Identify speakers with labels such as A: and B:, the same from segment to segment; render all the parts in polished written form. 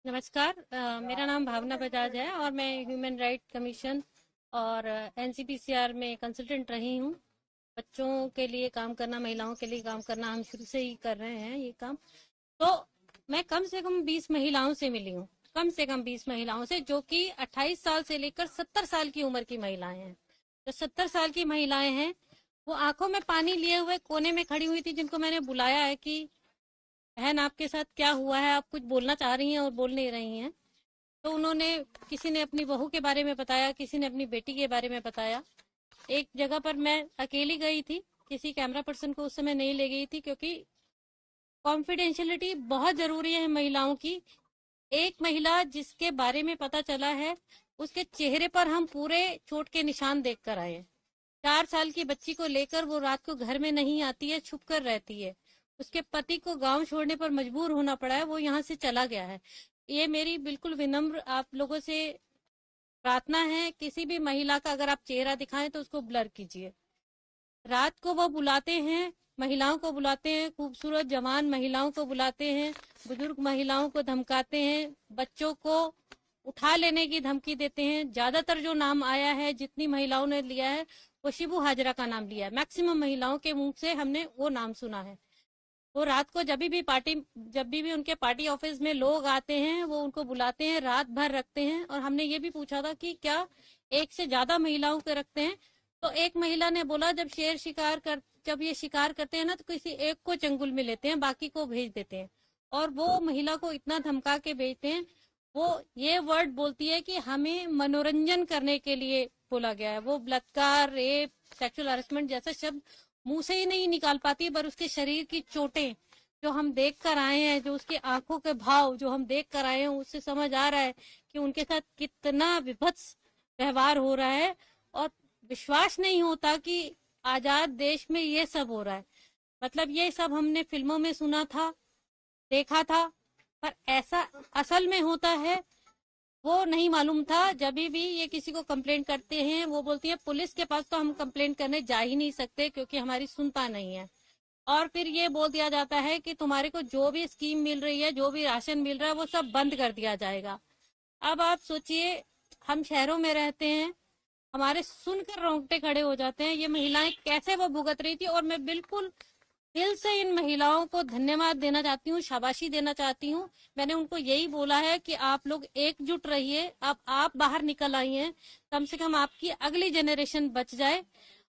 A: नमस्कार। मेरा नाम भावना बजाज है और मैं ह्यूमन राइट कमीशन और एनसीपीसीआर में कंसल्टेंट रही हूँ। बच्चों के लिए काम करना, महिलाओं के लिए काम करना हम शुरू से ही कर रहे हैं ये काम। तो मैं कम से कम 20 महिलाओं से मिली हूँ, कम से कम 20 महिलाओं से, जो कि 28 साल से लेकर 70 साल की उम्र की महिलाएं हैं। जो 70 साल की महिलाएं हैं वो आंखों में पानी लिए हुए कोने में खड़ी हुई थी, जिनको मैंने बुलाया है कि बहन आपके साथ क्या हुआ है, आप कुछ बोलना चाह रही हैं और बोल नहीं रही हैं। तो उन्होंने, किसी ने अपनी बहू के बारे में बताया, किसी ने अपनी बेटी के बारे में बताया। एक जगह पर मैं अकेली गई थी, किसी कैमरा पर्सन को उस समय नहीं ले गई थी, क्योंकि कॉन्फिडेंशियलिटी बहुत जरूरी है महिलाओं की। एक महिला जिसके बारे में पता चला है, उसके चेहरे पर हम पूरे चोट के निशान देख कर आए हैं। 4 साल की बच्ची को लेकर वो रात को घर में नहीं आती है, छुप कर रहती है। उसके पति को गांव छोड़ने पर मजबूर होना पड़ा है, वो यहाँ से चला गया है। ये मेरी बिल्कुल विनम्र आप लोगों से प्रार्थना है, किसी भी महिला का अगर आप चेहरा दिखाएं तो उसको ब्लर कीजिए। रात को वो बुलाते हैं, महिलाओं को बुलाते हैं, खूबसूरत जवान महिलाओं को बुलाते हैं, बुजुर्ग महिलाओं को धमकाते हैं, बच्चों को उठा लेने की धमकी देते हैं। ज्यादातर जो नाम आया है, जितनी महिलाओं ने लिया है, वो शिबू हाजरा का नाम लिया है। मैक्सिमम महिलाओं के मुंह से हमने वो नाम सुना है। वो रात को जब भी उनके पार्टी ऑफिस में लोग आते हैं, वो उनको बुलाते हैं, रात भर रखते हैं। और हमने ये भी पूछा था कि क्या एक से ज्यादा महिलाओं को रखते हैं। तो एक महिला ने बोला, जब ये शिकार करते हैं ना, तो किसी एक को चंगुल में लेते हैं, बाकी को भेज देते हैं। और वो महिला को इतना धमका के भेजते हैं। वो ये वर्ड बोलती है कि हमें मनोरंजन करने के लिए बोला गया है। वो बलात्कार, रेप, सेक्सुअल हरेसमेंट जैसा शब्द मुंह से ही नहीं निकाल पाती, पर उसके शरीर की चोटें जो हम देख कर आए हैं, जो उसकी आंखों के भाव जो हम देख कर आए हैं, उससे समझ आ रहा है कि उनके साथ कितना विभत्स व्यवहार हो रहा है। और विश्वास नहीं होता कि आजाद देश में ये सब हो रहा है। मतलब ये सब हमने फिल्मों में सुना था, देखा था, पर ऐसा असल में होता है वो नहीं मालूम था। जब भी ये किसी को कंप्लेंट करते हैं, वो बोलती है पुलिस के पास तो हम कंप्लेंट करने जा ही नहीं सकते, क्योंकि हमारी सुनता नहीं है। और फिर ये बोल दिया जाता है कि तुम्हारे को जो भी स्कीम मिल रही है, जो भी राशन मिल रहा है, वो सब बंद कर दिया जाएगा। अब आप सोचिए, हम शहरों में रहते हैं, हमारे सुनकर रोंगटे खड़े हो जाते हैं। ये महिलाएं कैसे वो भुगत रही थी। और मैं बिल्कुल दिल से इन महिलाओं को धन्यवाद देना चाहती हूँ, शाबाशी देना चाहती हूँ। मैंने उनको यही बोला है कि आप लोग एकजुट रहिए। अब आप बाहर निकल आई हैं, कम से कम आपकी अगली जनरेशन बच जाए।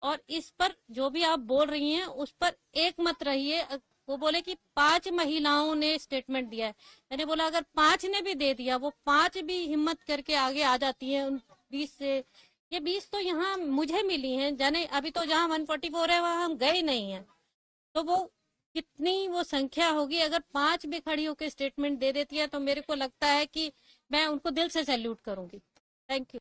A: और इस पर जो भी आप बोल रही हैं, उस पर एक मत रहिए। वो बोले कि 5 महिलाओं ने स्टेटमेंट दिया है। मैंने बोला अगर 5 ने भी दे दिया, वो 5 भी हिम्मत करके आगे आ जाती हैं उन 20 से। ये 20 तो यहाँ मुझे मिली हैं, जाने अभी तो जहाँ 144 है वहां हम गए नहीं है। तो वो कितनी वो संख्या होगी। अगर 5 भी खड़ी होकर स्टेटमेंट दे देती है, तो मेरे को लगता है कि मैं उनको दिल से सैल्यूट करूंगी। Thank you.